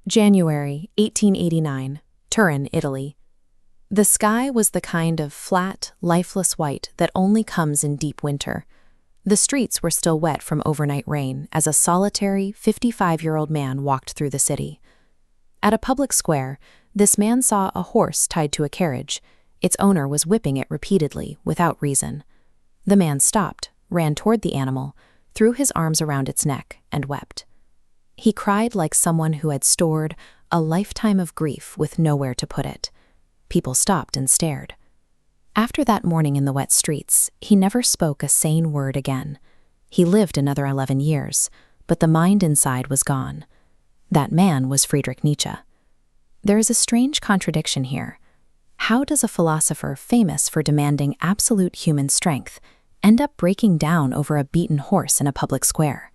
January 1889, Turin, Italy. The sky was the kind of flat, lifeless white that only comes in deep winter. The streets were still wet from overnight rain as a solitary 55-year-old man walked through the city. At a public square, this man saw a horse tied to a carriage. Its owner was whipping it repeatedly, without reason. The man stopped, ran toward the animal, threw his arms around its neck, and wept. He cried like someone who had stored a lifetime of grief with nowhere to put it. People stopped and stared. After that morning in the wet streets, he never spoke a sane word again. He lived another 11 years, but the mind inside was gone. That man was Friedrich Nietzsche. There is a strange contradiction here. How does a philosopher famous for demanding absolute human strength end up breaking down over a beaten horse in a public square?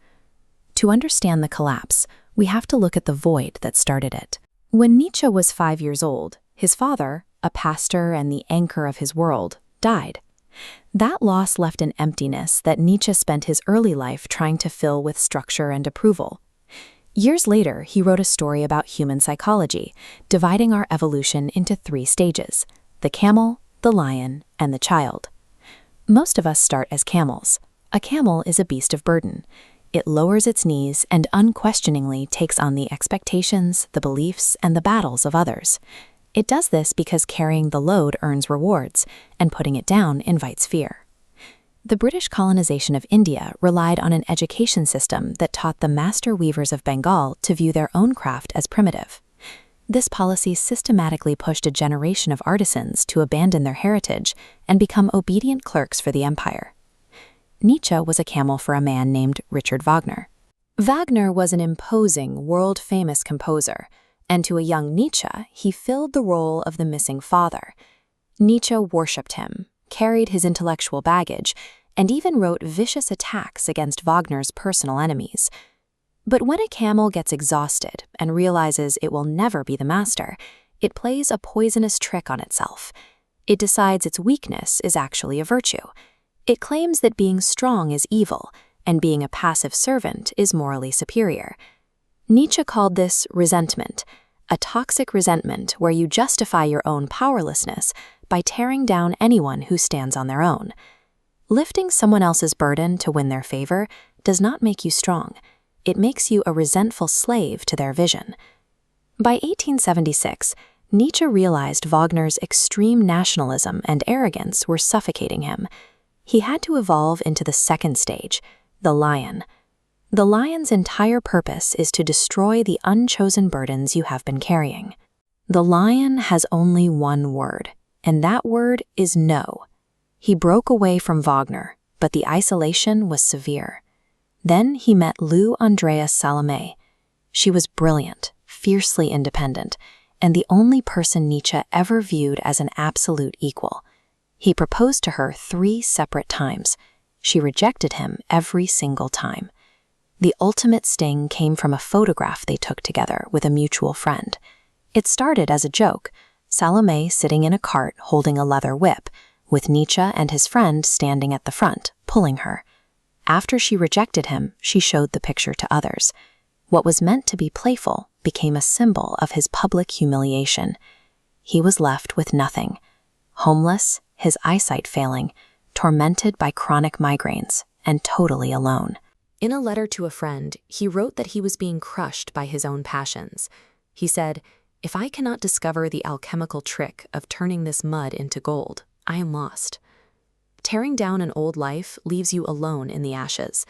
To understand the collapse, we have to look at the void that started it. When Nietzsche was 5 years old, his father, a pastor and the anchor of his world, died. That loss left an emptiness that Nietzsche spent his early life trying to fill with structure and approval. Years later, he wrote a story about human psychology, dividing our evolution into 3 stages: the camel, the lion, and the child. Most of us start as camels. A camel is a beast of burden. It lowers its knees and unquestioningly takes on the expectations, the beliefs, and the battles of others. It does this because carrying the load earns rewards, and putting it down invites fear. The British colonization of India relied on an education system that taught the master weavers of Bengal to view their own craft as primitive. This policy systematically pushed a generation of artisans to abandon their heritage and become obedient clerks for the empire. Nietzsche was a camel for a man named Richard Wagner. Wagner was an imposing, world-famous composer, and to a young Nietzsche, he filled the role of the missing father. Nietzsche worshipped him, carried his intellectual baggage, and even wrote vicious attacks against Wagner's personal enemies. But when a camel gets exhausted and realizes it will never be the master, it plays a poisonous trick on itself. It decides its weakness is actually a virtue. It claims that being strong is evil, and being a passive servant is morally superior. Nietzsche called this resentment, a toxic resentment where you justify your own powerlessness by tearing down anyone who stands on their own. Lifting someone else's burden to win their favor does not make you strong. It makes you a resentful slave to their vision. By 1876, Nietzsche realized Wagner's extreme nationalism and arrogance were suffocating him. He had to evolve into the second stage, the lion. The lion's entire purpose is to destroy the unchosen burdens you have been carrying. The lion has only one word, and that word is no. He broke away from Wagner, but the isolation was severe. Then he met Lou Andreas Salome. She was brilliant, fiercely independent, and the only person Nietzsche ever viewed as an absolute equal. He proposed to her 3 separate times. She rejected him every single time. The ultimate sting came from a photograph they took together with a mutual friend. It started as a joke, Salome sitting in a cart holding a leather whip, with Nietzsche and his friend standing at the front, pulling her. After she rejected him, she showed the picture to others. What was meant to be playful became a symbol of his public humiliation. He was left with nothing. Homeless, his eyesight failing, tormented by chronic migraines, and totally alone. In a letter to a friend, he wrote that he was being crushed by his own passions. He said, "If I cannot discover the alchemical trick of turning this mud into gold, I am lost." Tearing down an old life leaves you alone in the ashes.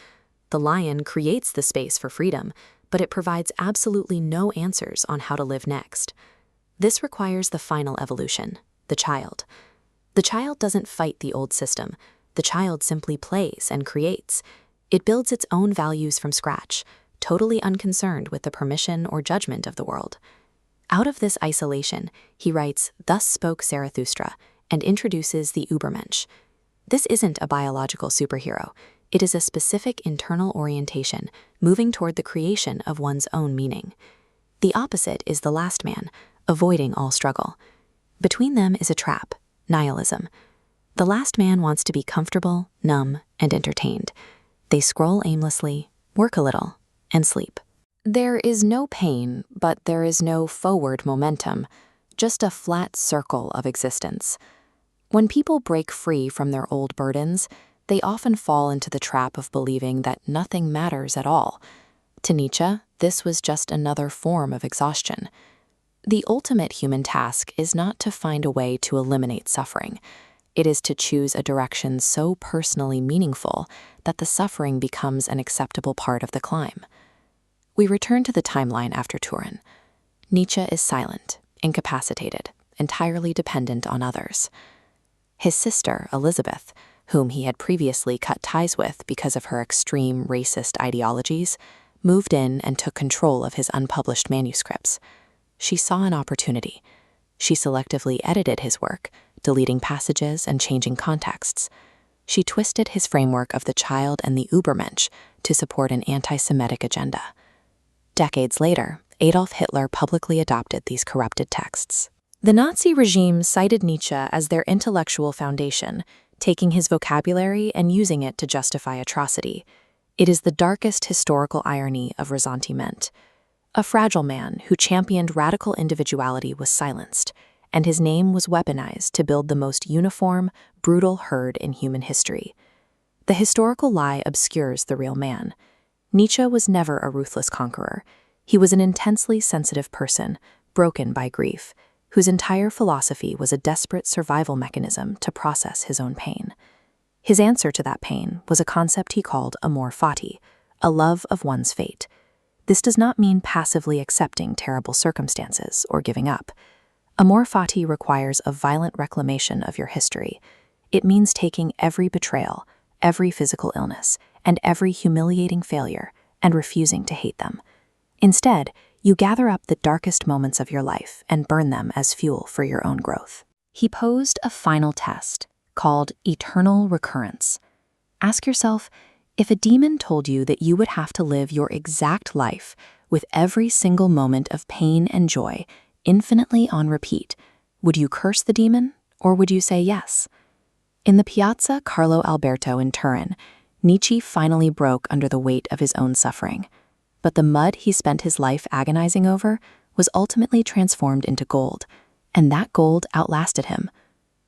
The lion creates the space for freedom, but it provides absolutely no answers on how to live next. This requires the final evolution, the child. The child doesn't fight the old system. The child simply plays and creates. It builds its own values from scratch, totally unconcerned with the permission or judgment of the world. Out of this isolation, he writes, "Thus spoke Zarathustra," and introduces the Übermensch. This isn't a biological superhero. It is a specific internal orientation, moving toward the creation of one's own meaning. The opposite is the last man, avoiding all struggle. Between them is a trap, nihilism. The last man wants to be comfortable, numb, and entertained. They scroll aimlessly, work a little, and sleep. There is no pain, but there is no forward momentum, just a flat circle of existence. When people break free from their old burdens, they often fall into the trap of believing that nothing matters at all. To Nietzsche, this was just another form of exhaustion. The ultimate human task is not to find a way to eliminate suffering. It is to choose a direction so personally meaningful that the suffering becomes an acceptable part of the climb. We return to the timeline after Turin. Nietzsche is silent, incapacitated, entirely dependent on others. His sister, Elizabeth, whom he had previously cut ties with because of her extreme racist ideologies, moved in and took control of his unpublished manuscripts. She saw an opportunity. She selectively edited his work, deleting passages and changing contexts. She twisted his framework of the child and the Übermensch to support an anti-Semitic agenda. Decades later, Adolf Hitler publicly adopted these corrupted texts. The Nazi regime cited Nietzsche as their intellectual foundation, taking his vocabulary and using it to justify atrocity. It is the darkest historical irony of ressentiment. A fragile man who championed radical individuality was silenced, and his name was weaponized to build the most uniform, brutal herd in human history. The historical lie obscures the real man. Nietzsche was never a ruthless conqueror. He was an intensely sensitive person, broken by grief, whose entire philosophy was a desperate survival mechanism to process his own pain. His answer to that pain was a concept he called amor fati, a love of one's fate. This does not mean passively accepting terrible circumstances or giving up. Amor fati requires a violent reclamation of your history. It means taking every betrayal, every physical illness, and every humiliating failure and refusing to hate them. Instead, you gather up the darkest moments of your life and burn them as fuel for your own growth. He posed a final test called eternal recurrence. Ask yourself, if a demon told you that you would have to live your exact life with every single moment of pain and joy infinitely on repeat, would you curse the demon or would you say yes? In the Piazza Carlo Alberto in Turin, Nietzsche finally broke under the weight of his own suffering. But the mud he spent his life agonizing over was ultimately transformed into gold, and that gold outlasted him.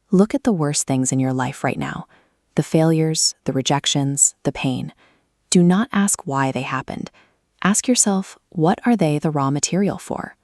Look at the worst things in your life right now, the failures, the rejections, the pain. Do not ask why they happened. Ask yourself, what are they the raw material for?